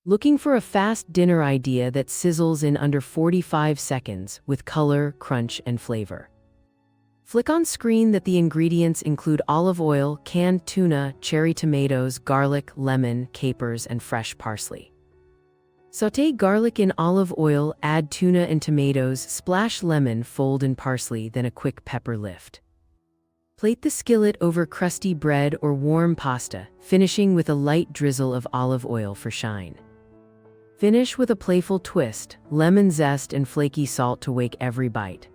Looking for a fast dinner idea that sizzles in under 45 seconds with color, crunch, and flavor? Flick on screen that the ingredients include olive oil, canned tuna, cherry tomatoes, garlic, lemon, capers, and fresh parsley. Sauté garlic in olive oil, add tuna and tomatoes, splash lemon, fold in parsley, then a quick pepper lift. Plate the skillet over crusty bread or warm pasta, finishing with a light drizzle of olive oil for shine. Finish with a playful twist, lemon zest and flaky salt to wake every bite.